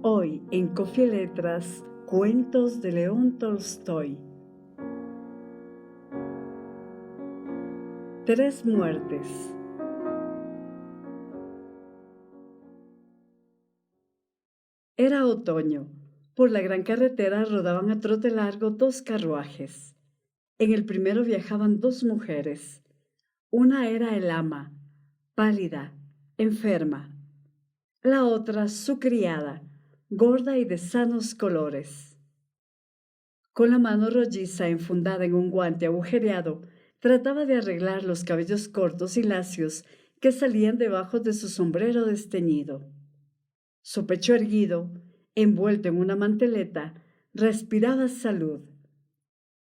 Hoy en Coffee Letras, cuentos de León Tolstoy. Tres muertes. Era otoño. Por la gran carretera rodaban a trote largo dos carruajes. En el primero viajaban dos mujeres. Una era el ama, pálida, enferma. La otra su criada, gorda y de sanos colores. Con la mano rolliza enfundada en un guante agujereado, trataba de arreglar los cabellos cortos y lacios que salían debajo de su sombrero desteñido. Su pecho erguido, envuelto en una manteleta, respiraba salud.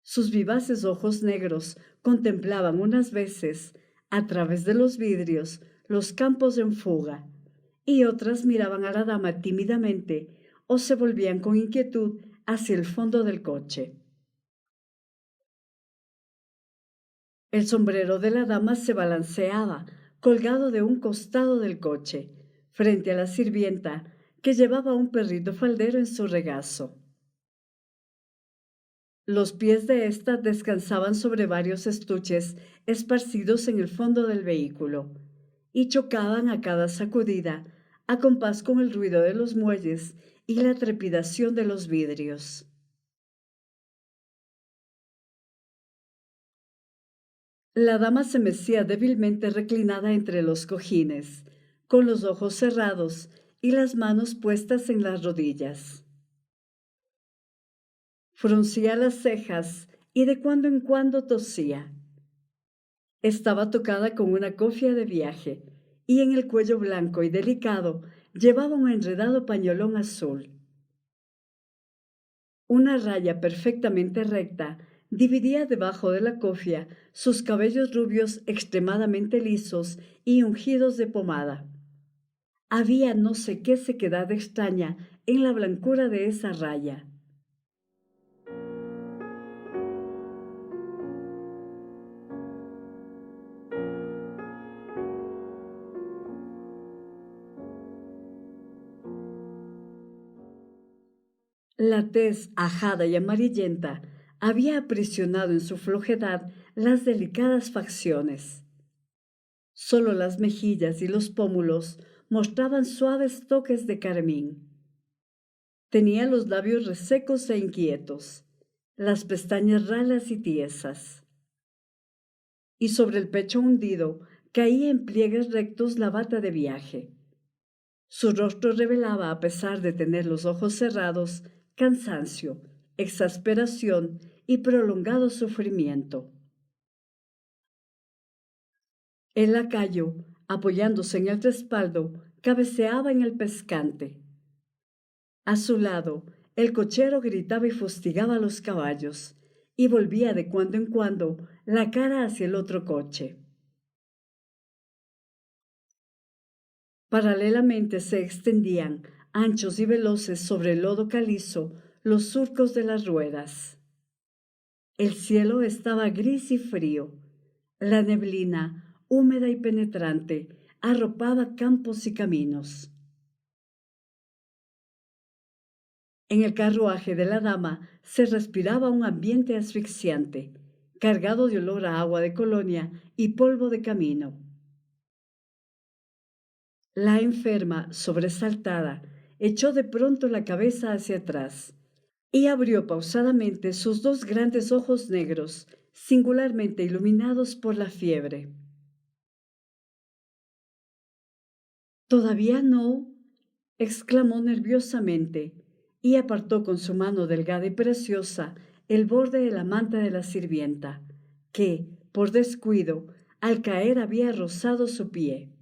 Sus vivaces ojos negros contemplaban unas veces, a través de los vidrios, los campos en fuga, y otras miraban a la dama tímidamente o se volvían con inquietud hacia el fondo del coche. El sombrero de la dama se balanceaba, colgado de un costado del coche, frente a la sirvienta, que llevaba un perrito faldero en su regazo. Los pies de ésta descansaban sobre varios estuches esparcidos en el fondo del vehículo, y chocaban a cada sacudida, a compás con el ruido de los muelles y la trepidación de los vidrios. La dama se mecía débilmente reclinada entre los cojines, con los ojos cerrados y las manos puestas en las rodillas. Fruncía las cejas y de cuando en cuando tosía. Estaba tocada con una cofia de viaje y en el cuello blanco y delicado llevaba un enredado pañolón azul. Una raya perfectamente recta dividía debajo de la cofia sus cabellos rubios extremadamente lisos y ungidos de pomada. Había no sé qué sequedad extraña en la blancura de esa raya. La tez ajada y amarillenta había aprisionado en su flojedad las delicadas facciones. Solo las mejillas y los pómulos mostraban suaves toques de carmín. Tenía los labios resecos e inquietos, las pestañas ralas y tiesas. Y sobre el pecho hundido caía en pliegues rectos la bata de viaje. Su rostro revelaba, a pesar de tener los ojos cerrados, cansancio, exasperación y prolongado sufrimiento. El lacayo, apoyándose en el respaldo, cabeceaba en el pescante. A su lado, el cochero gritaba y fustigaba a los caballos, y volvía de cuando en cuando la cara hacia el otro coche. Paralelamente se extendían, anchos y veloces sobre el lodo calizo, los surcos de las ruedas. El cielo estaba gris y frío. La neblina, húmeda y penetrante, arropaba campos y caminos. En el carruaje de la dama se respiraba un ambiente asfixiante, cargado de olor a agua de colonia y polvo de camino. La enferma, sobresaltada, echó de pronto la cabeza hacia atrás y abrió pausadamente sus dos grandes ojos negros, singularmente iluminados por la fiebre. «¿Todavía no?», exclamó nerviosamente, y apartó con su mano delgada y preciosa el borde de la manta de la sirvienta, que, por descuido, al caer había rozado su pie.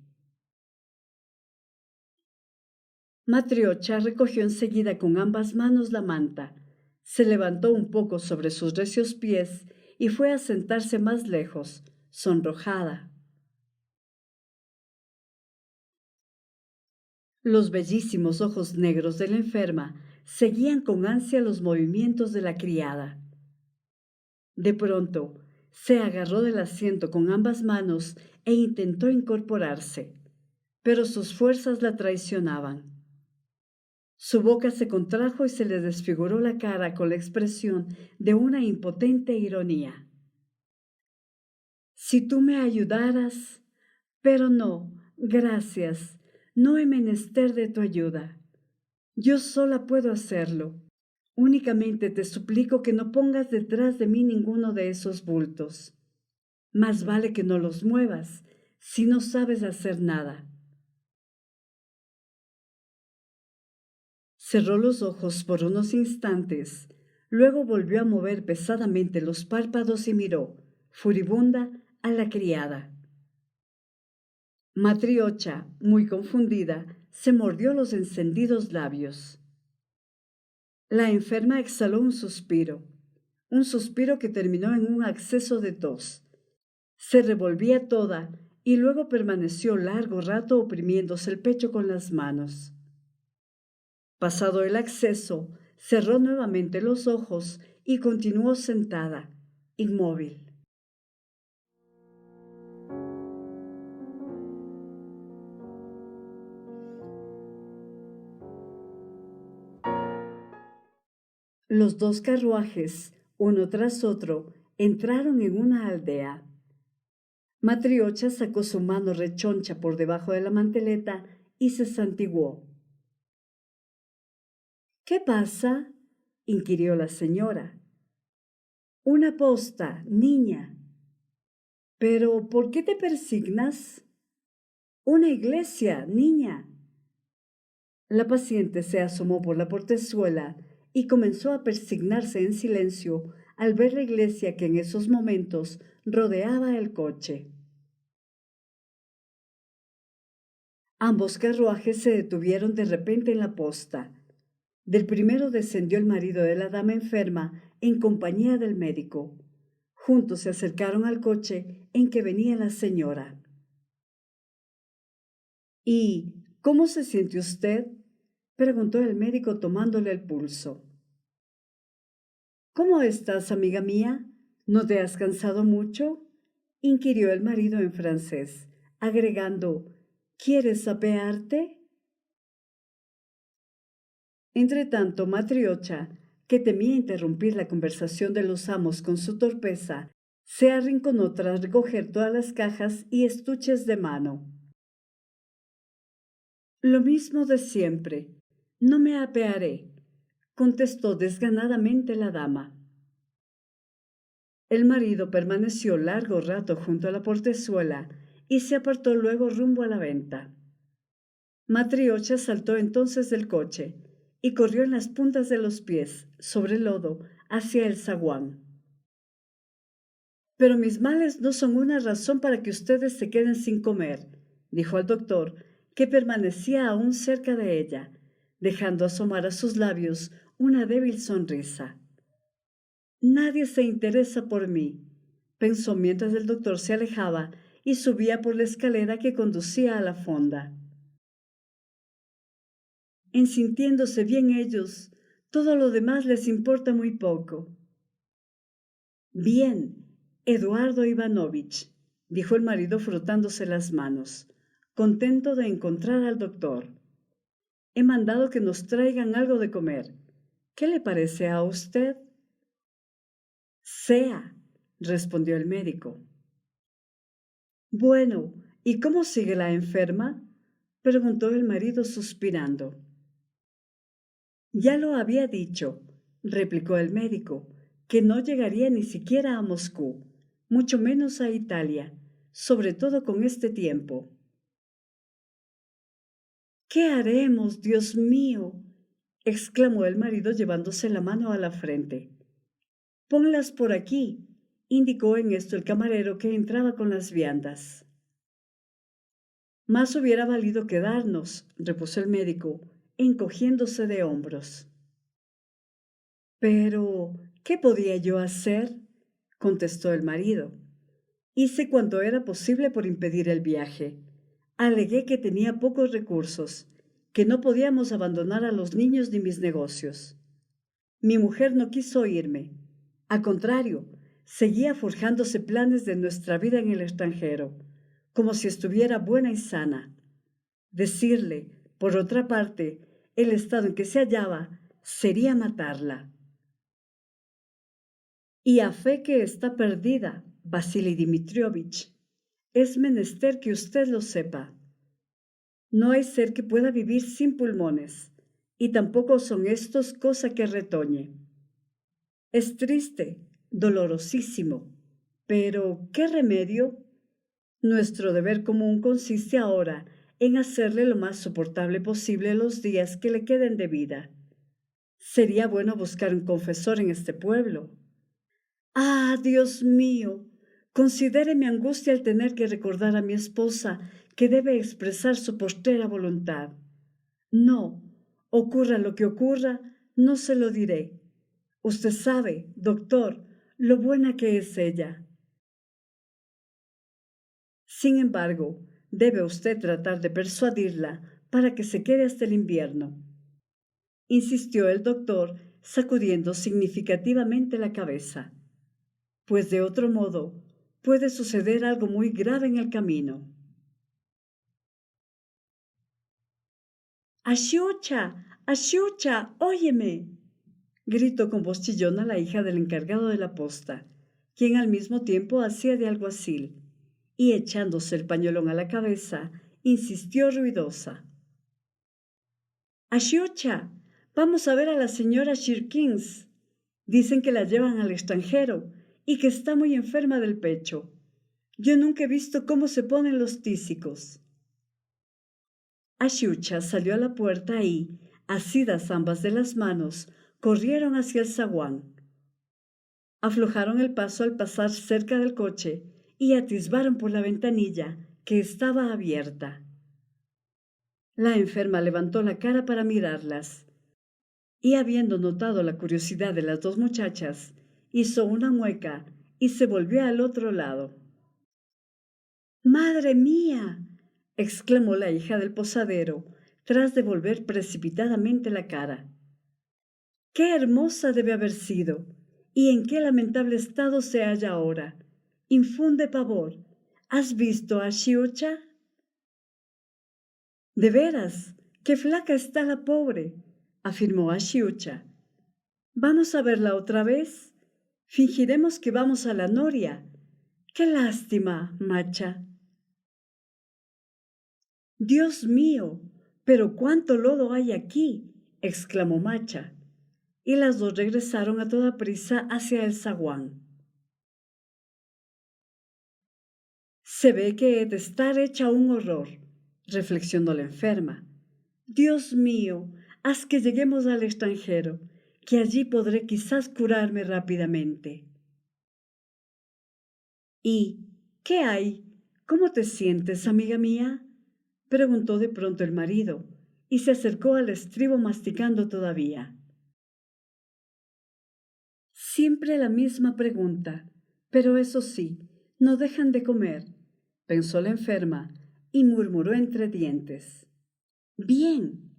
Matriocha recogió enseguida con ambas manos la manta, se levantó un poco sobre sus recios pies y fue a sentarse más lejos, sonrojada. Los bellísimos ojos negros de la enferma seguían con ansia los movimientos de la criada. De pronto, se agarró del asiento con ambas manos e intentó incorporarse, pero sus fuerzas la traicionaban. Su boca se contrajo y se le desfiguró la cara con la expresión de una impotente ironía. Si tú me ayudaras, pero no, gracias, no he menester de tu ayuda. Yo sola puedo hacerlo. Únicamente te suplico que no pongas detrás de mí ninguno de esos bultos. Más vale que no los muevas, si no sabes hacer nada. Cerró los ojos por unos instantes, luego volvió a mover pesadamente los párpados y miró, furibunda, a la criada. Matriocha, muy confundida, se mordió los encendidos labios. La enferma exhaló un suspiro que terminó en un acceso de tos. Se revolvía toda y luego permaneció largo rato oprimiéndose el pecho con las manos. Pasado el acceso, cerró nuevamente los ojos y continuó sentada, inmóvil. Los dos carruajes, uno tras otro, entraron en una aldea. Matriocha sacó su mano rechoncha por debajo de la manteleta y se santiguó. ¿Qué pasa?, inquirió la señora. Una posta, niña. ¿Pero por qué te persignas? Una iglesia, niña. La paciente se asomó por la portezuela y comenzó a persignarse en silencio al ver la iglesia que en esos momentos rodeaba el coche. Ambos carruajes se detuvieron de repente en la posta. Del primero descendió el marido de la dama enferma en compañía del médico. Juntos se acercaron al coche en que venía la señora. ¿Y cómo se siente usted?, preguntó el médico tomándole el pulso. ¿Cómo estás, amiga mía? ¿No te has cansado mucho?, inquirió el marido en francés, agregando, ¿quieres apearte? Entretanto, Matriocha, que temía interrumpir la conversación de los amos con su torpeza, se arrinconó tras recoger todas las cajas y estuches de mano. Lo mismo de siempre. No me apearé, contestó desganadamente la dama. El marido permaneció largo rato junto a la portezuela y se apartó luego rumbo a la venta. Matriocha saltó entonces del coche y corrió en las puntas de los pies, sobre el lodo, hacia el zaguán. Pero mis males no son una razón para que ustedes se queden sin comer, dijo al doctor, que permanecía aún cerca de ella, dejando asomar a sus labios una débil sonrisa. Nadie se interesa por mí, pensó mientras el doctor se alejaba y subía por la escalera que conducía a la fonda. En sintiéndose bien ellos, todo lo demás les importa muy poco. Bien, Eduardo Ivanovich, dijo el marido frotándose las manos, contento de encontrar al doctor. He mandado que nos traigan algo de comer. ¿Qué le parece a usted? Sea, respondió el médico. Bueno, ¿y cómo sigue la enferma?, preguntó el marido suspirando. Ya lo había dicho, replicó el médico, que no llegaría ni siquiera a Moscú, mucho menos a Italia, sobre todo con este tiempo. ¿Qué haremos, Dios mío?, exclamó el marido llevándose la mano a la frente. Ponlas por aquí, indicó en esto el camarero que entraba con las viandas. Más hubiera valido quedarnos, repuso el médico, encogiéndose de hombros. Pero, ¿qué podía yo hacer?, contestó el marido. Hice cuanto era posible por impedir el viaje. Alegué que tenía pocos recursos, que no podíamos abandonar a los niños ni mis negocios. Mi mujer no quiso oírme. Al contrario, seguía forjándose planes de nuestra vida en el extranjero, como si estuviera buena y sana. Decirle, por otra parte, el estado en que se hallaba sería matarla. Y a fe que está perdida, Vasili Dmitrievich, es menester que usted lo sepa. No hay ser que pueda vivir sin pulmones, y tampoco son estos cosa que retoñe. Es triste, dolorosísimo, pero ¿qué remedio? Nuestro deber común consiste ahora en hacerle lo más soportable posible los días que le queden de vida. Sería bueno buscar un confesor en este pueblo. ¡Ah, Dios mío! Considere mi angustia al tener que recordar a mi esposa que debe expresar su postrera voluntad. No, ocurra lo que ocurra, no se lo diré. Usted sabe, doctor, lo buena que es ella. Sin embargo, debe usted tratar de persuadirla para que se quede hasta el invierno, insistió el doctor, sacudiendo significativamente la cabeza, pues de otro modo puede suceder algo muy grave en el camino. ¡Ashucha! ¡Ashucha! ¡Óyeme! Gritó con voz chillona la hija del encargado de la posta, quien al mismo tiempo hacía de alguacil, y echándose el pañolón a la cabeza, insistió ruidosa. ¡Ashucha! Vamos a ver a la señora Shirkins. Dicen que la llevan al extranjero y que está muy enferma del pecho. Yo nunca he visto cómo se ponen los tísicos. Ashucha salió a la puerta y, asidas ambas de las manos, corrieron hacia el zaguán. Aflojaron el paso al pasar cerca del coche y atisbaron por la ventanilla, que estaba abierta. La enferma levantó la cara para mirarlas, y habiendo notado la curiosidad de las dos muchachas, hizo una mueca y se volvió al otro lado. ¡Madre mía! Exclamó la hija del posadero, tras de volver precipitadamente la cara. ¡Qué hermosa debe haber sido! ¿Y en qué lamentable estado se halla ahora? Infunde pavor. ¿Has visto a Chiucha? De veras, qué flaca está la pobre, afirmó Ashiucha. ¿Vamos a verla otra vez? Fingiremos que vamos a la noria. ¡Qué lástima, Macha! Dios mío, pero cuánto lodo hay aquí, exclamó Macha, y las dos regresaron a toda prisa hacia el zaguán. Se ve que he de estar hecha un horror, reflexionó la enferma. Dios mío, haz que lleguemos al extranjero, que allí podré quizás curarme rápidamente. ¿Y qué hay? ¿Cómo te sientes, amiga mía? Preguntó de pronto el marido, y se acercó al estribo masticando todavía. Siempre la misma pregunta, pero eso sí, no dejan de comer, pensó la enferma, y murmuró entre dientes. Bien.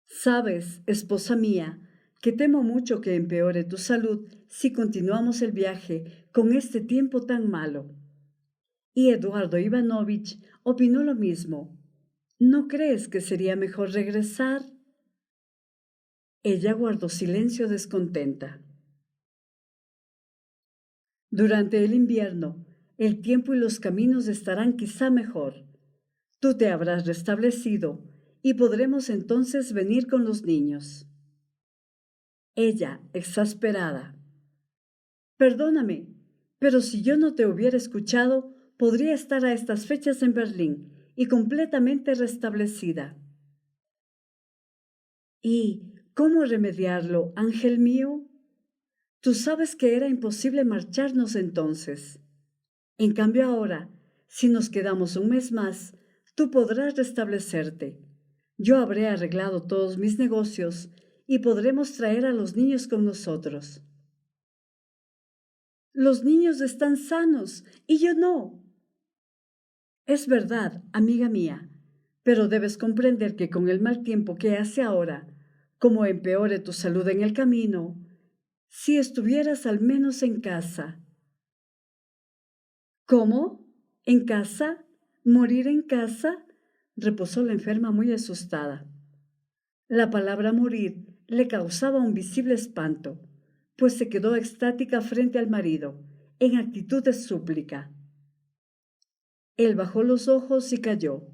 Sabes, esposa mía, que temo mucho que empeore tu salud si continuamos el viaje con este tiempo tan malo. Y Eduardo Ivanovich opinó lo mismo. ¿No crees que sería mejor regresar? Ella guardó silencio descontenta. Durante el invierno, el tiempo y los caminos estarán quizá mejor. Tú te habrás restablecido y podremos entonces venir con los niños. Ella, exasperada. Perdóname, pero si yo no te hubiera escuchado, podría estar a estas fechas en Berlín y completamente restablecida. ¿Y cómo remediarlo, ángel mío? Tú sabes que era imposible marcharnos entonces. En cambio ahora, si nos quedamos un mes más, tú podrás restablecerte. Yo habré arreglado todos mis negocios y podremos traer a los niños con nosotros. Los niños están sanos y yo no. Es verdad, amiga mía, pero debes comprender que con el mal tiempo que hace ahora, como empeore tu salud en el camino, si estuvieras al menos en casa. ¿Cómo? ¿En casa? ¿Morir en casa? Reposó la enferma muy asustada. La palabra morir le causaba un visible espanto, pues se quedó extática frente al marido, en actitud de súplica. Él bajó los ojos y cayó.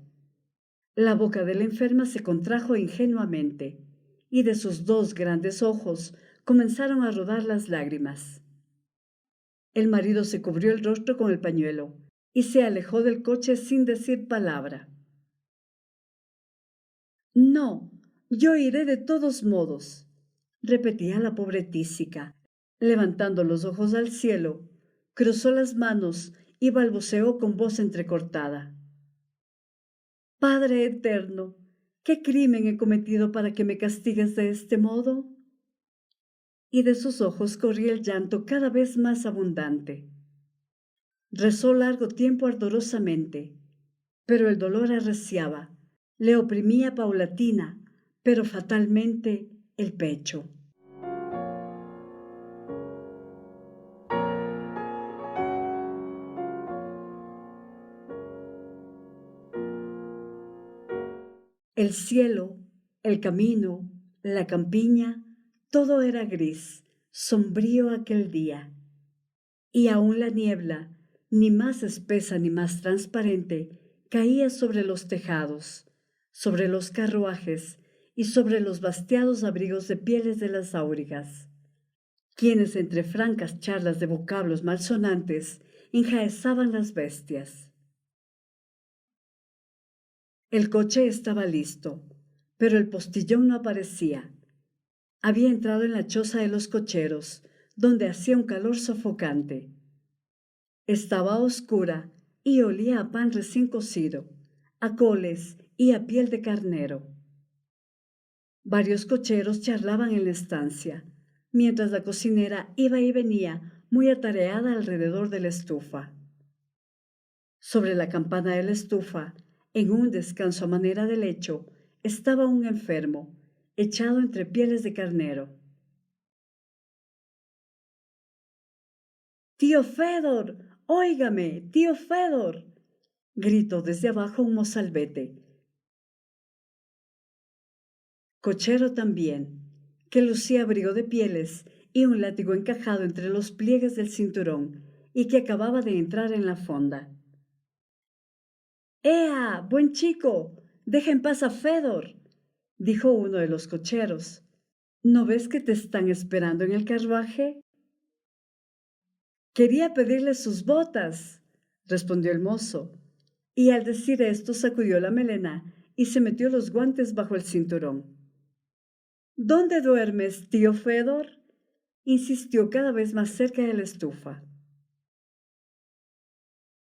La boca de la enferma se contrajo ingenuamente, y de sus dos grandes ojos comenzaron a rodar las lágrimas. El marido se cubrió el rostro con el pañuelo y se alejó del coche sin decir palabra. No, yo iré de todos modos, repetía la pobre tísica, levantando los ojos al cielo, cruzó las manos y balbuceó con voz entrecortada. Padre eterno, ¿qué crimen he cometido para que me castigues de este modo? Y de sus ojos corría el llanto cada vez más abundante. Rezó largo tiempo ardorosamente, pero el dolor arreciaba, le oprimía paulatina, pero fatalmente el pecho. El cielo, el camino, la campiña, todo era gris, sombrío aquel día. Y aún la niebla, ni más espesa ni más transparente, caía sobre los tejados, sobre los carruajes y sobre los bastiados abrigos de pieles de las aurigas, quienes entre francas charlas de vocablos malsonantes enjaezaban las bestias. El coche estaba listo, pero el postillón no aparecía. Había entrado en la choza de los cocheros, donde hacía un calor sofocante. Estaba a oscura y olía a pan recién cocido, a coles y a piel de carnero. Varios cocheros charlaban en la estancia, mientras la cocinera iba y venía muy atareada alrededor de la estufa. Sobre la campana de la estufa, en un descanso a manera de lecho, estaba un enfermo, echado entre pieles de carnero. ¡Tío Fedor! ¡Óigame, tío Fedor! Gritó desde abajo un mozalbete. Cochero también, que lucía abrigo de pieles y un látigo encajado entre los pliegues del cinturón y que acababa de entrar en la fonda. ¡Ea, buen chico! ¡Deja en paz a Fedor!, dijo uno de los cocheros. ¿No ves que te están esperando en el carruaje? Quería pedirle sus botas, respondió el mozo, y al decir esto sacudió la melena y se metió los guantes bajo el cinturón. ¿Dónde duermes, tío Fedor?, insistió cada vez más cerca de la estufa.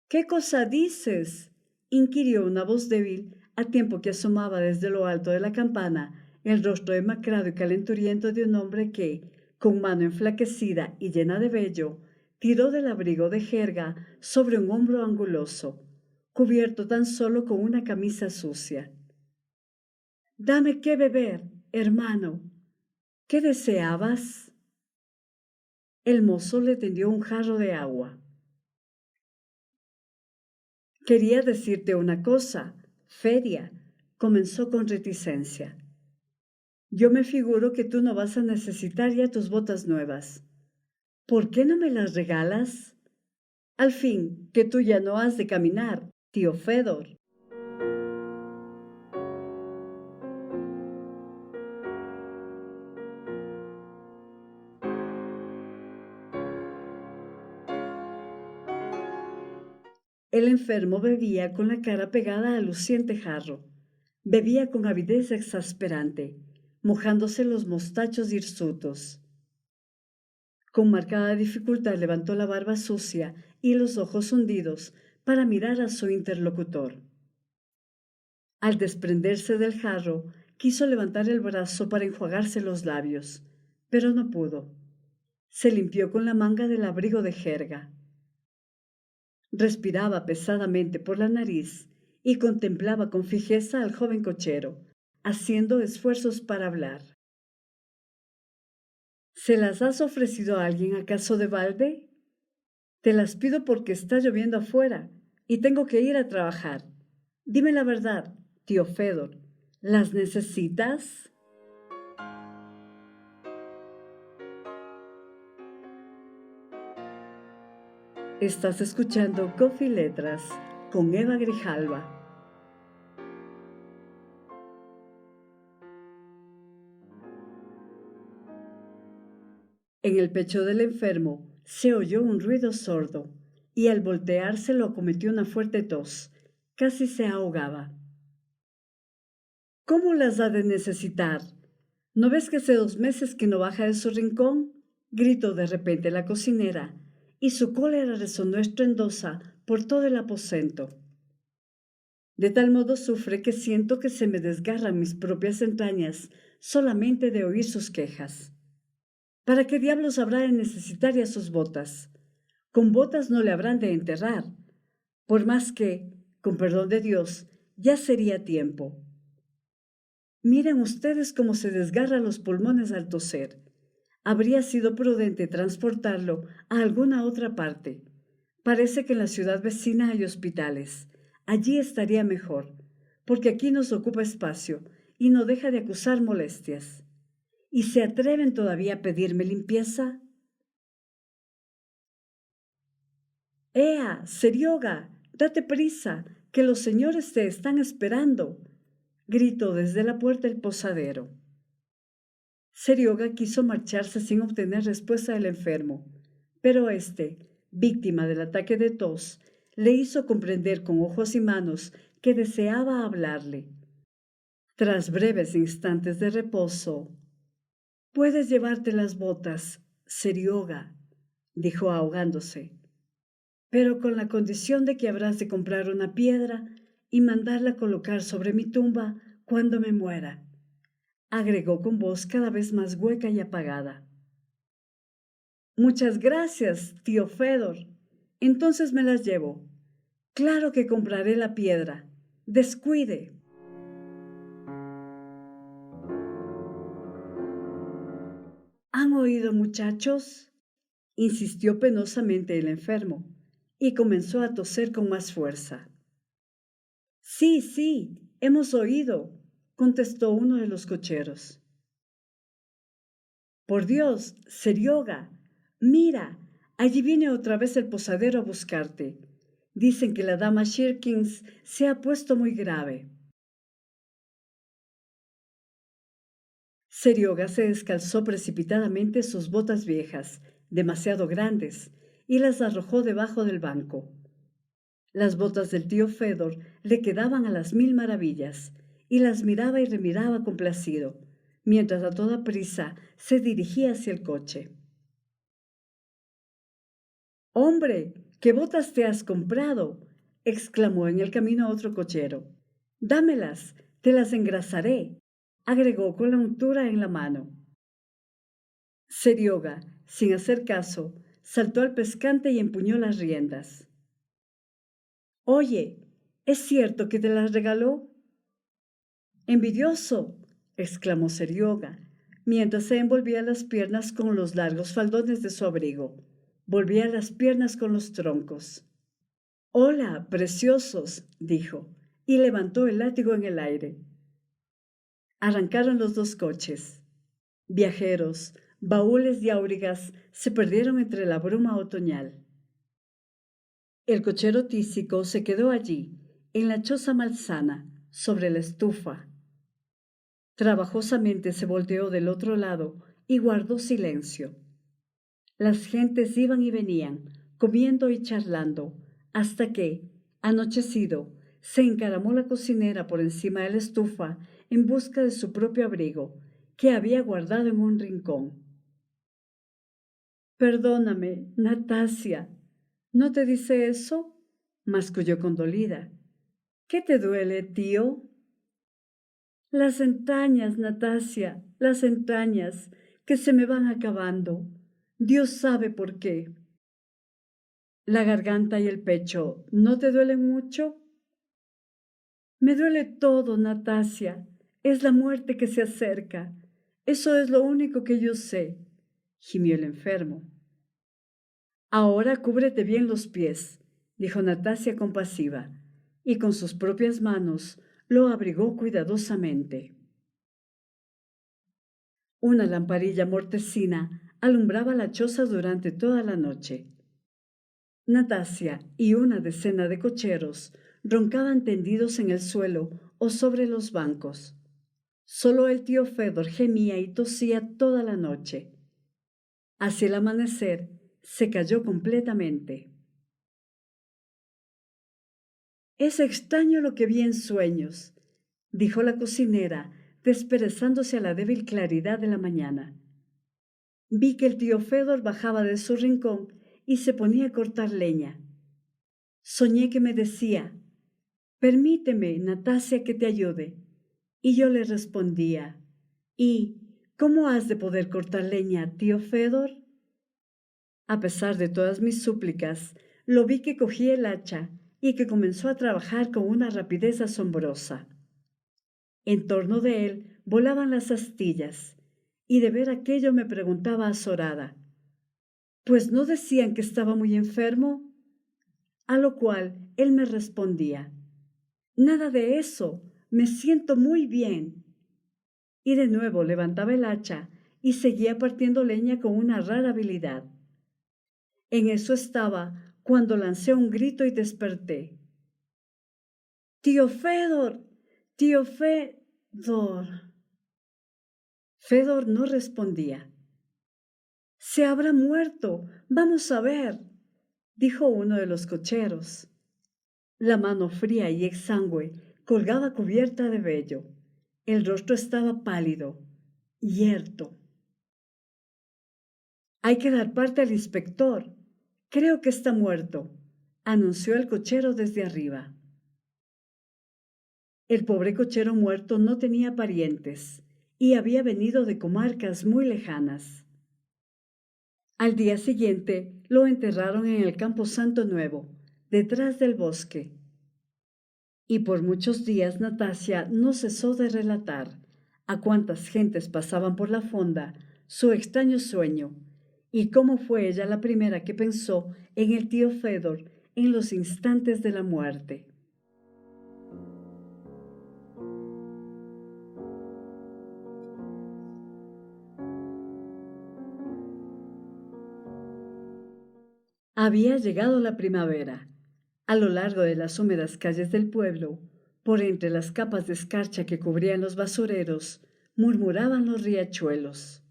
¿Qué cosa dices?, inquirió una voz débil a tiempo que asomaba desde lo alto de la campana el rostro demacrado y calenturiento de un hombre que, con mano enflaquecida y llena de vello, tiró del abrigo de jerga sobre un hombro anguloso, cubierto tan solo con una camisa sucia. «Dame qué beber, hermano. ¿Qué deseabas?» El mozo le tendió un jarro de agua. «Quería decirte una cosa, Feria», comenzó con reticencia. «Yo me figuro que tú no vas a necesitar ya tus botas nuevas. ¿Por qué no me las regalas? Al fin, que tú ya no has de caminar, tío Fedor». El enfermo bebía con la cara pegada al luciente jarro. Bebía con avidez exasperante, mojándose los mostachos hirsutos. Con marcada dificultad levantó la barba sucia y los ojos hundidos para mirar a su interlocutor. Al desprenderse del jarro, quiso levantar el brazo para enjuagarse los labios, pero no pudo. Se limpió con la manga del abrigo de jerga. Respiraba pesadamente por la nariz y contemplaba con fijeza al joven cochero, haciendo esfuerzos para hablar. ¿Se las has ofrecido a alguien acaso de balde? Te las pido porque está lloviendo afuera y tengo que ir a trabajar. Dime la verdad, tío Fedor, ¿las necesitas? Estás escuchando Coffee Letras con Eva Grijalva. En el pecho del enfermo se oyó un ruido sordo y al voltearse lo acometió una fuerte tos. Casi se ahogaba. ¿Cómo las ha de necesitar? ¿No ves que hace 2 meses que no baja de su rincón? Gritó de repente la cocinera, y su cólera resonó estruendosa por todo el aposento. De tal modo sufre que siento que se me desgarran mis propias entrañas solamente de oír sus quejas. ¿Para qué diablos habrá de necesitar ya sus botas? Con botas no le habrán de enterrar, por más que, con perdón de Dios, ya sería tiempo. Miren ustedes cómo se desgarra los pulmones al toser. Habría sido prudente transportarlo a alguna otra parte. Parece que en la ciudad vecina hay hospitales. Allí estaría mejor, porque aquí nos ocupa espacio y no deja de acusar molestias. ¿Y se atreven todavía a pedirme limpieza? ¡Ea, Serioga! ¡Date prisa, que los señores te están esperando! Gritó desde la puerta el posadero. Serioga quiso marcharse sin obtener respuesta del enfermo, pero éste, víctima del ataque de tos, le hizo comprender con ojos y manos que deseaba hablarle. Tras breves instantes de reposo, «Puedes llevarte las botas, Serioga», dijo ahogándose, «pero con la condición de que habrás de comprar una piedra y mandarla colocar sobre mi tumba cuando me muera», agregó con voz cada vez más hueca y apagada. «Muchas gracias, tío Fedor. Entonces me las llevo. Claro que compraré la piedra. Descuide». ¿Han oído, muchachos?, insistió penosamente el enfermo, y comenzó a toser con más fuerza. «Sí, sí, hemos oído», contestó uno de los cocheros. «Por Dios, Serioga, mira, allí viene otra vez el posadero a buscarte. Dicen que la dama Shirkins se ha puesto muy grave». Serioga se descalzó precipitadamente sus botas viejas, demasiado grandes, y las arrojó debajo del banco. Las botas del tío Fedor le quedaban a las 1000 maravillas, y las miraba y remiraba complacido, mientras a toda prisa se dirigía hacia el coche. «¡Hombre, qué botas te has comprado!», exclamó en el camino otro cochero. «Dámelas, te las engrasaré», agregó con la untura en la mano. Serioga, sin hacer caso, saltó al pescante y empuñó las riendas. «Oye, ¿es cierto que te las regaló?». «Envidioso», exclamó Serioga, mientras se envolvía las piernas con los largos faldones de su abrigo. Volvía las piernas con los troncos. «Hola, preciosos», dijo, y levantó el látigo en el aire. Arrancaron los dos coches. Viajeros, baúles y aurigas se perdieron entre la bruma otoñal. El cochero tísico se quedó allí, en la choza malsana, sobre la estufa. Trabajosamente se volteó del otro lado y guardó silencio. Las gentes iban y venían, comiendo y charlando, hasta que, anochecido, se encaramó la cocinera por encima de la estufa en busca de su propio abrigo, que había guardado en un rincón. «Perdóname, Natasia, ¿no te dice eso?», masculló condolida. «¿Qué te duele, tío?». «Las entrañas, Natasia, las entrañas, que se me van acabando. Dios sabe por qué». «¿La garganta y el pecho no te duelen mucho?». «Me duele todo, Natasia. Es la muerte que se acerca. Eso es lo único que yo sé», gimió el enfermo. «Ahora cúbrete bien los pies», dijo Natasia compasiva, y con sus propias manos lo abrigó cuidadosamente. Una lamparilla mortecina alumbraba la choza durante toda la noche. Natasia y una decena de cocheros roncaban tendidos en el suelo o sobre los bancos. Solo el tío Fedor gemía y tosía toda la noche. Hacia el amanecer se cayó completamente. «Es extraño lo que vi en sueños», dijo la cocinera, desperezándose a la débil claridad de la mañana. «Vi que el tío Fedor bajaba de su rincón y se ponía a cortar leña. Soñé que me decía: «Permíteme, Natasia, que te ayude». Y yo le respondía: «¿Y cómo has de poder cortar leña, tío Fedor?». A pesar de todas mis súplicas, lo vi que cogía el hacha y que comenzó a trabajar con una rapidez asombrosa. En torno de él volaban las astillas, y de ver aquello me preguntaba azorada: «¿Pues no decían que estaba muy enfermo?». A lo cual él me respondía: «Nada de eso, me siento muy bien». Y de nuevo levantaba el hacha y seguía partiendo leña con una rara habilidad. En eso estaba cuando lancé un grito y desperté. «¡Tío Fedor! ¡Tío Fedor!». Fedor no respondía. «Se habrá muerto, vamos a ver», dijo uno de los cocheros. La mano fría y exangüe colgaba cubierta de vello. El rostro estaba pálido, yerto. «Hay que dar parte al inspector. Creo que está muerto», anunció el cochero desde arriba. El pobre cochero muerto no tenía parientes y había venido de comarcas muy lejanas. Al día siguiente lo enterraron en el Camposanto Nuevo, detrás del bosque. Y por muchos días Natasia no cesó de relatar a cuántas gentes pasaban por la fonda su extraño sueño y cómo fue ella la primera que pensó en el tío Fedor en los instantes de la muerte. Había llegado la primavera. A lo largo de las húmedas calles del pueblo, por entre las capas de escarcha que cubrían los basureros, murmuraban los riachuelos.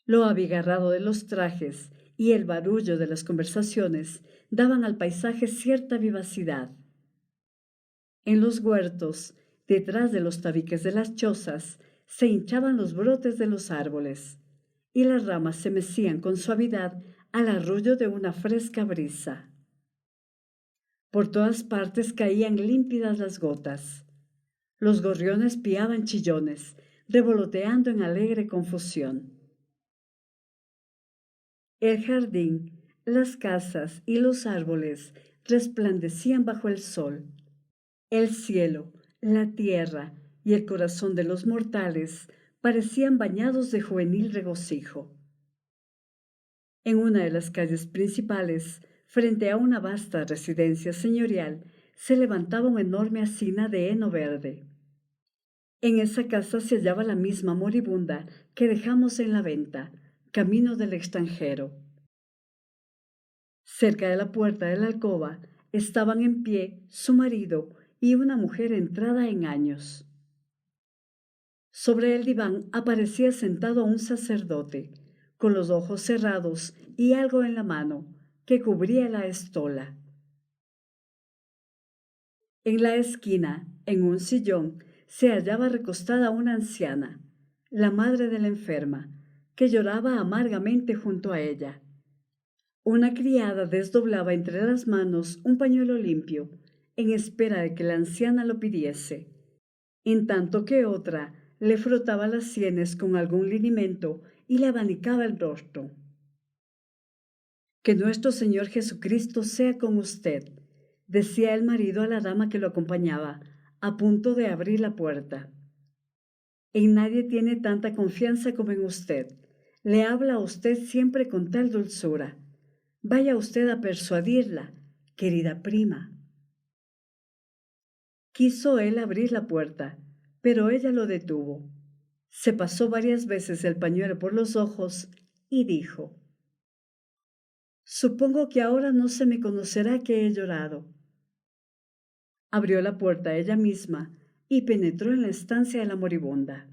Lo abigarrado de los trajes y el barullo de las conversaciones daban al paisaje cierta vivacidad. En los huertos, detrás de los tabiques de las chozas, se hinchaban los brotes de los árboles, y las ramas se mecían con suavidad al arrullo de una fresca brisa. Por todas partes caían límpidas las gotas. Los gorriones piaban chillones, revoloteando en alegre confusión. El jardín, las casas y los árboles resplandecían bajo el sol. El cielo, la tierra y el corazón de los mortales parecían bañados de juvenil regocijo. En una de las calles principales, frente a una vasta residencia señorial, se levantaba una enorme hacina de heno verde. En esa casa se hallaba la misma moribunda que dejamos en la venta, camino del extranjero. Cerca de la puerta de la alcoba estaban en pie su marido y una mujer entrada en años. Sobre el diván aparecía sentado un sacerdote, con los ojos cerrados y algo en la mano, que cubría la estola. En la esquina, en un sillón, se hallaba recostada una anciana, la madre de la enferma, que lloraba amargamente junto a ella. Una criada desdoblaba entre las manos un pañuelo limpio, en espera de que la anciana lo pidiese, en tanto que otra le frotaba las sienes con algún linimento y le abanicaba el rostro. «Que nuestro Señor Jesucristo sea con usted», decía el marido a la dama que lo acompañaba, a punto de abrir la puerta. «En nadie tiene tanta confianza como en usted. Le habla a usted siempre con tal dulzura. Vaya usted a persuadirla, querida prima». Quiso él abrir la puerta, pero ella lo detuvo. Se pasó varias veces el pañuelo por los ojos y dijo: Supongo que ahora no se me conocerá que he llorado. Abrió la puerta ella misma y penetró en la estancia de la moribunda.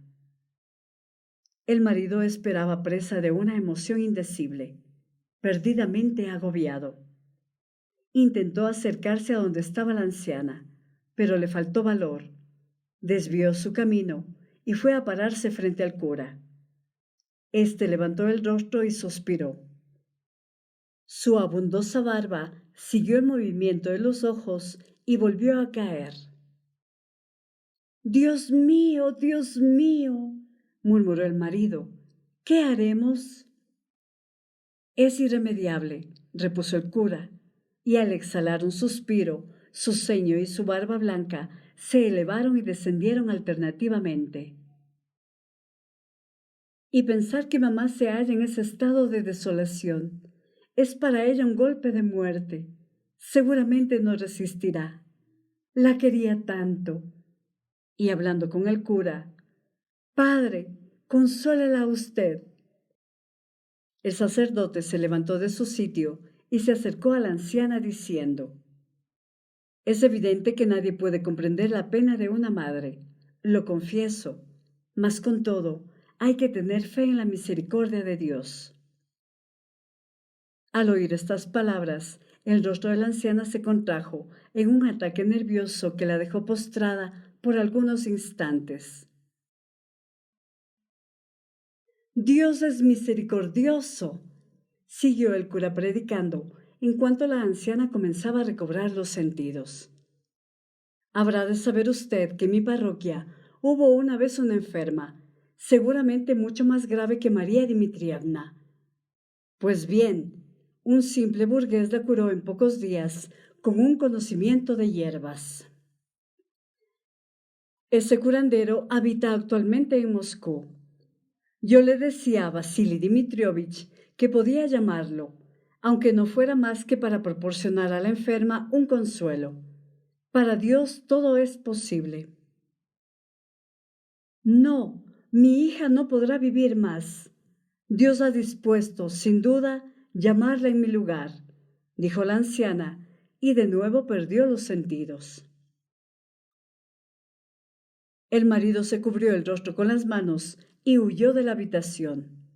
El marido esperaba presa de una emoción indecible, perdidamente agobiado. Intentó acercarse a donde estaba la anciana, pero le faltó valor. Desvió su camino y fue a pararse frente al cura. Este levantó el rostro y suspiró. Su abundosa barba siguió el movimiento de los ojos y volvió a caer. Dios mío, murmuró el marido, ¿qué haremos? Es irremediable, repuso el cura, y al exhalar un suspiro, su ceño y su barba blanca se elevaron y descendieron alternativamente. Y pensar que mamá se halla en ese estado de desolación es para ella un golpe de muerte. Seguramente no resistirá. La quería tanto. Y hablando con el cura, Padre, consuélala usted. El sacerdote se levantó de su sitio y se acercó a la anciana diciendo, es evidente que nadie puede comprender la pena de una madre, lo confieso, mas con todo hay que tener fe en la misericordia de Dios. Al oír estas palabras, el rostro de la anciana se contrajo en un ataque nervioso que la dejó postrada por algunos instantes. Dios es misericordioso, siguió el cura predicando, en cuanto la anciana comenzaba a recobrar los sentidos. Habrá de saber usted que en mi parroquia hubo una vez una enferma, seguramente mucho más grave que María Dmitrievna. Pues bien, un simple burgués la curó en pocos días con un conocimiento de hierbas. Ese curandero habita actualmente en Moscú. Yo le decía a Vasily Dmitrievich que podía llamarlo, aunque no fuera más que para proporcionar a la enferma un consuelo. Para Dios todo es posible. No, mi hija no podrá vivir más. Dios ha dispuesto, sin duda, llamarla en mi lugar, dijo la anciana, y de nuevo perdió los sentidos. El marido se cubrió el rostro con las manos y huyó de la habitación.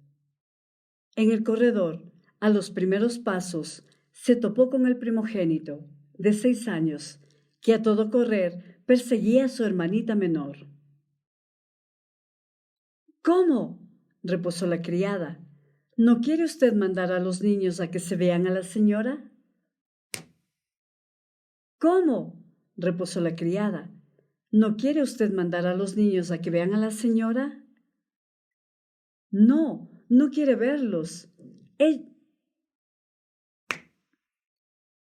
En el corredor, a los primeros pasos, se topó con el primogénito, de 6 años, que a todo correr perseguía a su hermanita menor. ¿Cómo? Repuso la criada. ¿No quiere usted mandar a los niños a que se vean a la señora? ¿Cómo? Repuso la criada. ¿No quiere usted mandar a los niños a que vean a la señora? No, no quiere verlos.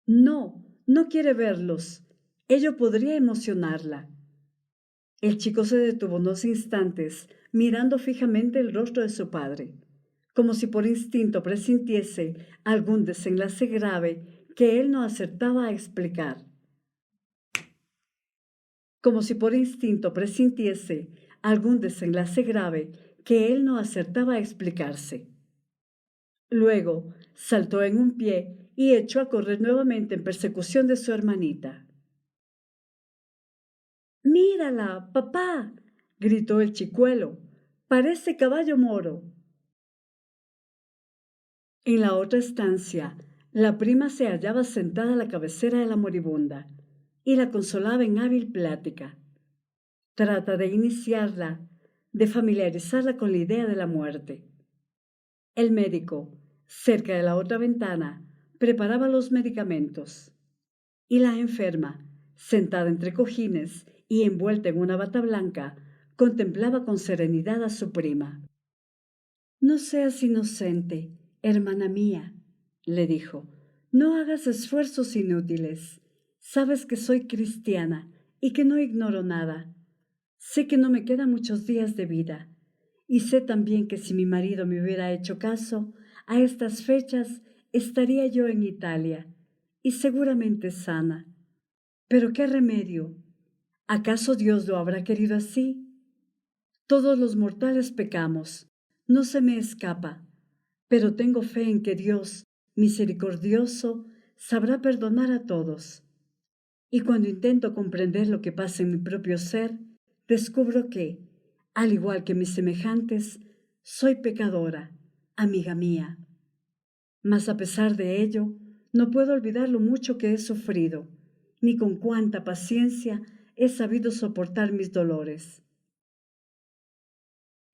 No, no quiere verlos. Ello podría emocionarla. El chico se detuvo unos instantes, mirando fijamente el rostro de su padre, como si por instinto presintiese algún desenlace grave que él no acertaba a explicar. Como si por instinto presintiese algún desenlace grave que él no acertaba a explicarse. Luego saltó en un pie y echó a correr nuevamente en persecución de su hermanita. «¡Mírala, papá!», gritó el chicuelo. «Parece caballo moro». En la otra estancia, la prima se hallaba sentada a la cabecera de la moribunda y la consolaba en hábil plática. Trata de iniciarla, de familiarizarla con la idea de la muerte. El médico, cerca de la otra ventana, preparaba los medicamentos y la enferma, sentada entre cojines y envuelta en una bata blanca, contemplaba con serenidad a su prima. «No seas inocente, hermana mía», le dijo. «No hagas esfuerzos inútiles. Sabes que soy cristiana y que no ignoro nada. Sé que no me quedan muchos días de vida. Y sé también que si mi marido me hubiera hecho caso, a estas fechas estaría yo en Italia, y seguramente sana. Pero ¿qué remedio? ¿Acaso Dios lo habrá querido así? Todos los mortales pecamos, no se me escapa, pero tengo fe en que Dios, misericordioso, sabrá perdonar a todos. Y cuando intento comprender lo que pasa en mi propio ser, descubro que, al igual que mis semejantes, soy pecadora, amiga mía. Mas a pesar de ello, no puedo olvidar lo mucho que he sufrido, ni con cuánta paciencia he sabido soportar mis dolores.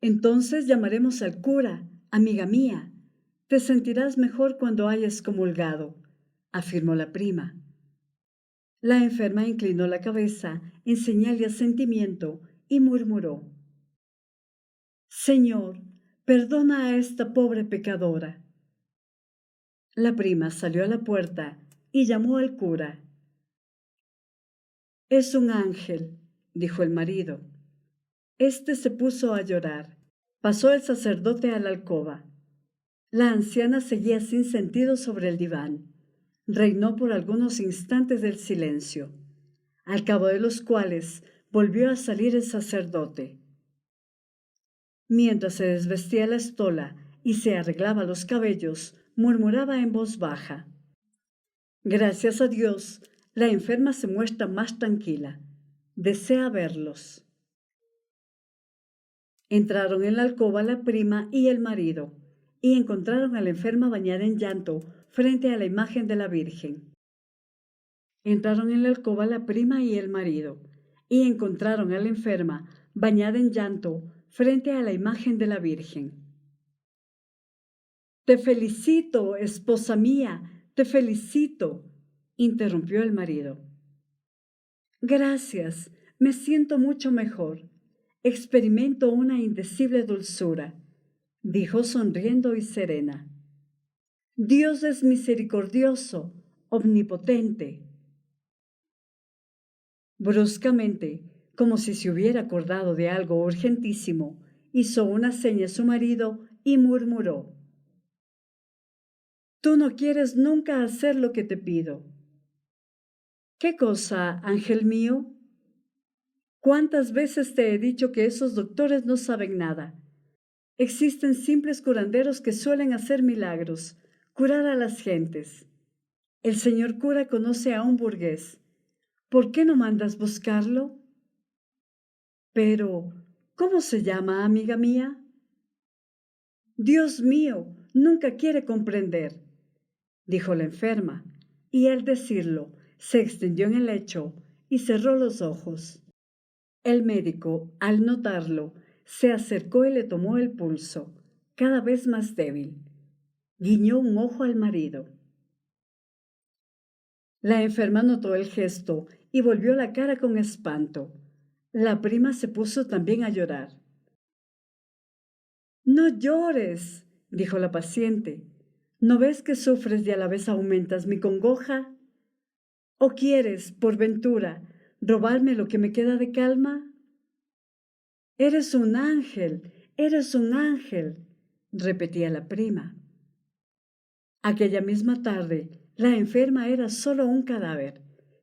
Entonces llamaremos al cura, amiga mía. Te sentirás mejor cuando hayas comulgado, afirmó la prima. La enferma inclinó la cabeza en señal de asentimiento y murmuró: Señor, perdona a esta pobre pecadora. La prima salió a la puerta y llamó al cura. Es un ángel, dijo el marido. Este se puso a llorar. Pasó el sacerdote a la alcoba. La anciana seguía sin sentido sobre el diván. Reinó por algunos instantes del silencio, al cabo de los cuales volvió a salir el sacerdote. Mientras se desvestía la estola y se arreglaba los cabellos, murmuraba en voz baja: Gracias a Dios, la enferma se muestra más tranquila. Desea verlos. Entraron en la alcoba la prima y el marido, y encontraron a la enferma bañada en llanto frente a la imagen de la Virgen. Entraron en la alcoba la prima y el marido, y encontraron a la enferma bañada en llanto frente a la imagen de la Virgen. Te felicito, esposa mía, te felicito, interrumpió el marido. Gracias, me siento mucho mejor. Experimento una indecible dulzura, dijo sonriendo y serena. Dios es misericordioso, omnipotente. Bruscamente, como si se hubiera acordado de algo urgentísimo, hizo una seña a su marido y murmuró: Tú no quieres nunca hacer lo que te pido. ¿Qué cosa, ángel mío? ¿Cuántas veces te he dicho que esos doctores no saben nada? Existen simples curanderos que suelen hacer milagros, curar a las gentes. El señor cura conoce a un burgués. ¿Por qué no mandas buscarlo? Pero, ¿cómo se llama, amiga mía? Dios mío, nunca quiere comprender, dijo la enferma, y al decirlo, se extendió en el lecho y cerró los ojos. El médico, al notarlo, se acercó y le tomó el pulso, cada vez más débil. Guiñó un ojo al marido. La enferma notó el gesto y volvió la cara con espanto. La prima se puso también a llorar. No llores, dijo la paciente. ¿No ves que sufres y a la vez aumentas mi congoja? ¿O quieres, por ventura, robarme lo que me queda de calma? Eres un ángel, repetía la prima. Aquella misma tarde, la enferma era solo un cadáver,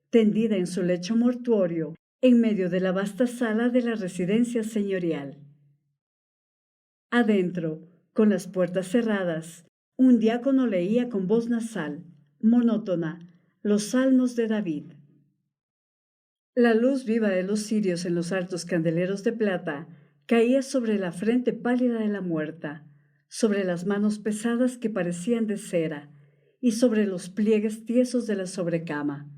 tendida en su lecho mortuorio, en medio de la vasta sala de la residencia señorial. Adentro, con las puertas cerradas, un diácono leía con voz nasal, monótona, los salmos de David. La luz viva de los cirios en los altos candeleros de plata caía sobre la frente pálida de la muerta, sobre las manos pesadas que parecían de cera y sobre los pliegues tiesos de la sobrecama,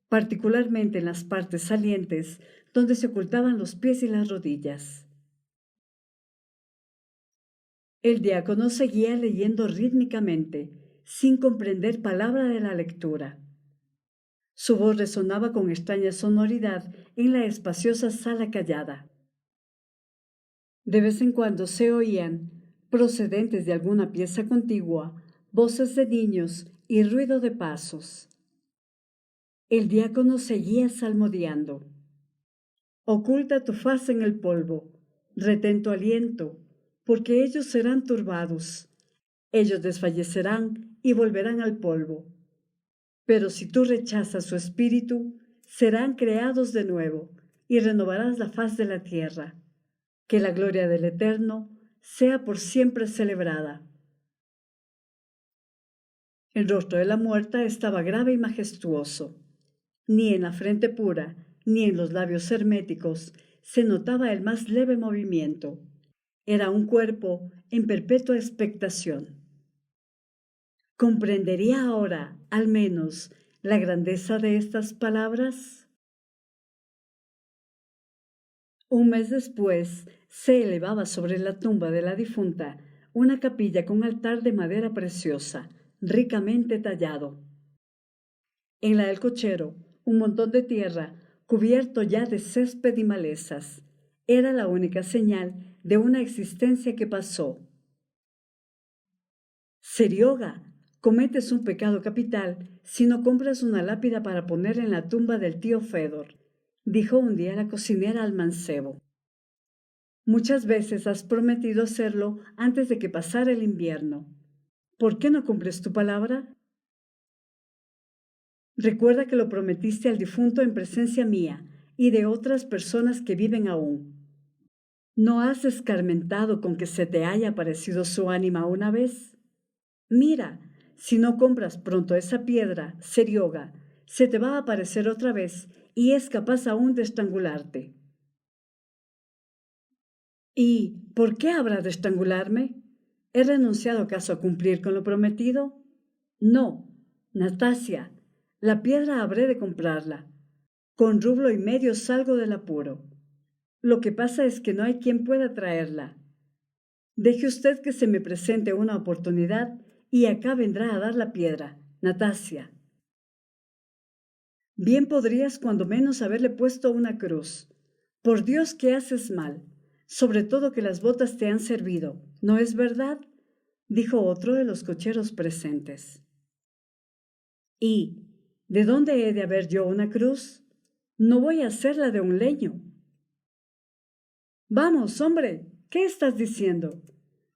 particularmente en las partes salientes donde se ocultaban los pies y las rodillas. El diácono seguía leyendo rítmicamente, sin comprender palabra de la lectura. Su voz resonaba con extraña sonoridad en la espaciosa sala callada. De vez en cuando se oían, procedentes de alguna pieza contigua, voces de niños y ruido de pasos. El diácono seguía salmodiando. Oculta tu faz en el polvo, retén tu aliento, porque ellos serán turbados. Ellos desfallecerán y volverán al polvo. Pero si tú rechazas su espíritu, serán creados de nuevo y renovarás la faz de la tierra. Que la gloria del Eterno sea por siempre celebrada. El rostro de la muerta estaba grave y majestuoso. Ni en la frente pura, ni en los labios herméticos, se notaba el más leve movimiento. Era un cuerpo en perpetua expectación. ¿Comprendería ahora, al menos, la grandeza de estas palabras? Un mes después, se elevaba sobre la tumba de la difunta una capilla con altar de madera preciosa, ricamente tallado. En la del cochero, un montón de tierra, cubierto ya de césped y malezas, era la única señal de una existencia que pasó. Serioga, cometes un pecado capital si no compras una lápida para poner en la tumba del tío Fedor, dijo un día la cocinera al mancebo. Muchas veces has prometido hacerlo antes de que pasara el invierno. ¿Por qué no cumples tu palabra? Recuerda que lo prometiste al difunto en presencia mía y de otras personas que viven aún. ¿No has escarmentado con que se te haya aparecido su ánima una vez? Mira, si no compras pronto esa piedra, Serioga, se te va a aparecer otra vez y es capaz aún de estrangularte. ¿Y por qué habrá de estrangularme? ¿He renunciado acaso a cumplir con lo prometido? No, Nastasia, la piedra habré de comprarla. Con rublo y medio salgo del apuro. Lo que pasa es que no hay quien pueda traerla. Deje usted que se me presente una oportunidad y acá vendrá a dar la piedra, Nastasia. Bien podrías cuando menos haberle puesto una cruz. Por Dios que haces mal, sobre todo que las botas te han servido, ¿no es verdad? Dijo otro de los cocheros presentes. ¿Y de dónde he de haber yo una cruz? No voy a hacerla de un leño. Vamos, hombre, ¿qué estás diciendo?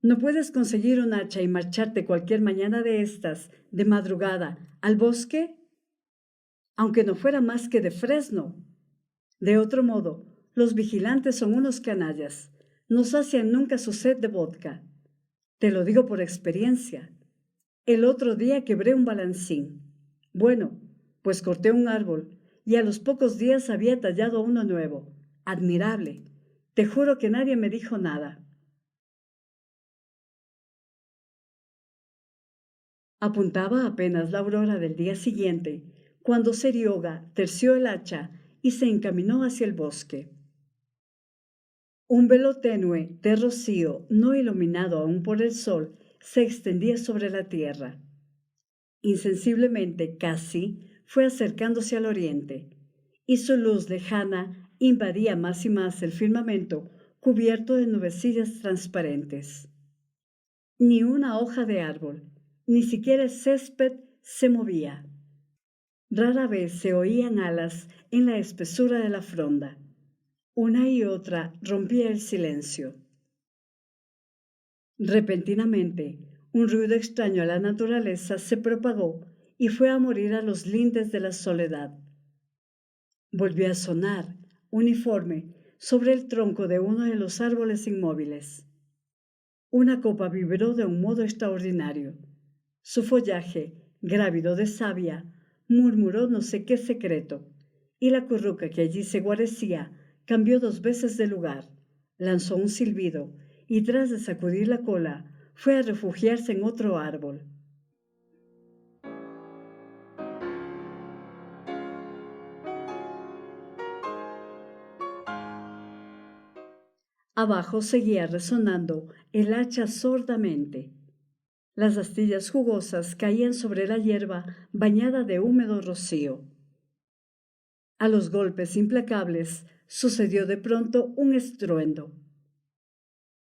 ¿No puedes conseguir un hacha y marcharte cualquier mañana de estas, de madrugada, al bosque? Aunque no fuera más que de fresno. De otro modo, los vigilantes son unos canallas. No sacian nunca su sed de vodka. Te lo digo por experiencia. El otro día quebré un balancín. Bueno, pues corté un árbol y a los pocos días había tallado uno nuevo. Admirable. Te juro que nadie me dijo nada. Apuntaba apenas la aurora del día siguiente, cuando Serioga terció el hacha y se encaminó hacia el bosque. Un velo tenue de rocío, no iluminado aún por el sol, se extendía sobre la tierra. Insensiblemente, casi, fue acercándose al oriente, y su luz lejana invadía más y más el firmamento cubierto de nubecillas transparentes. Ni una hoja de árbol, ni siquiera el césped se movía. Rara vez se oían alas en la espesura de la fronda. Una y otra rompía el silencio. Repentinamente, un ruido extraño a la naturaleza se propagó y fue a morir a los lindes de la soledad. Volvió a sonar, uniforme, sobre el tronco de uno de los árboles inmóviles. Una copa vibró de un modo extraordinario. Su follaje, grávido de savia, murmuró no sé qué secreto, y la curruca que allí se guarecía cambió 2 veces de lugar, lanzó un silbido y tras de sacudir la cola fue a refugiarse en otro árbol. Abajo seguía resonando el hacha sordamente. Las astillas jugosas caían sobre la hierba bañada de húmedo rocío. A los golpes implacables sucedió de pronto un estruendo.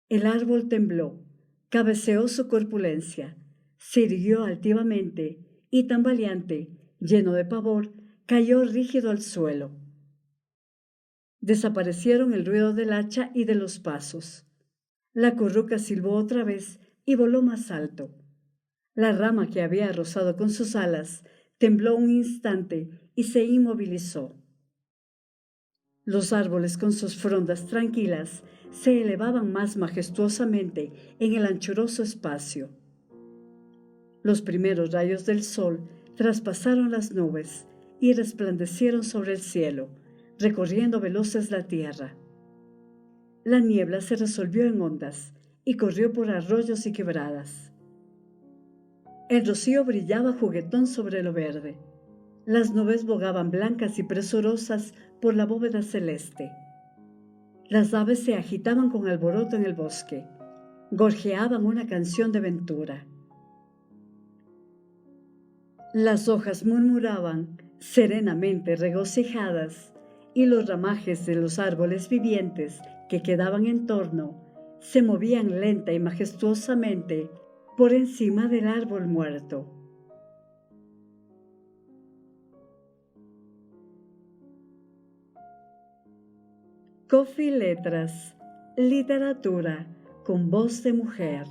El árbol tembló, cabeceó su corpulencia, se irguió altivamente y tambaleante, lleno de pavor, cayó rígido al suelo. Desaparecieron el ruido del hacha y de los pasos. La curruca silbó otra vez y voló más alto. La rama que había rozado con sus alas tembló un instante y se inmovilizó. Los árboles con sus frondas tranquilas se elevaban más majestuosamente en el anchuroso espacio. Los primeros rayos del sol traspasaron las nubes y resplandecieron sobre el cielo, recorriendo veloces la tierra. La niebla se resolvió en ondas y corrió por arroyos y quebradas. El rocío brillaba juguetón sobre lo verde. Las nubes bogaban blancas y presurosas por la bóveda celeste. Las aves se agitaban con alboroto en el bosque, gorjeaban una canción de ventura. Las hojas murmuraban serenamente regocijadas y los ramajes de los árboles vivientes que quedaban en torno se movían lenta y majestuosamente por encima del árbol muerto. Coffee Letras, literatura con voz de mujer.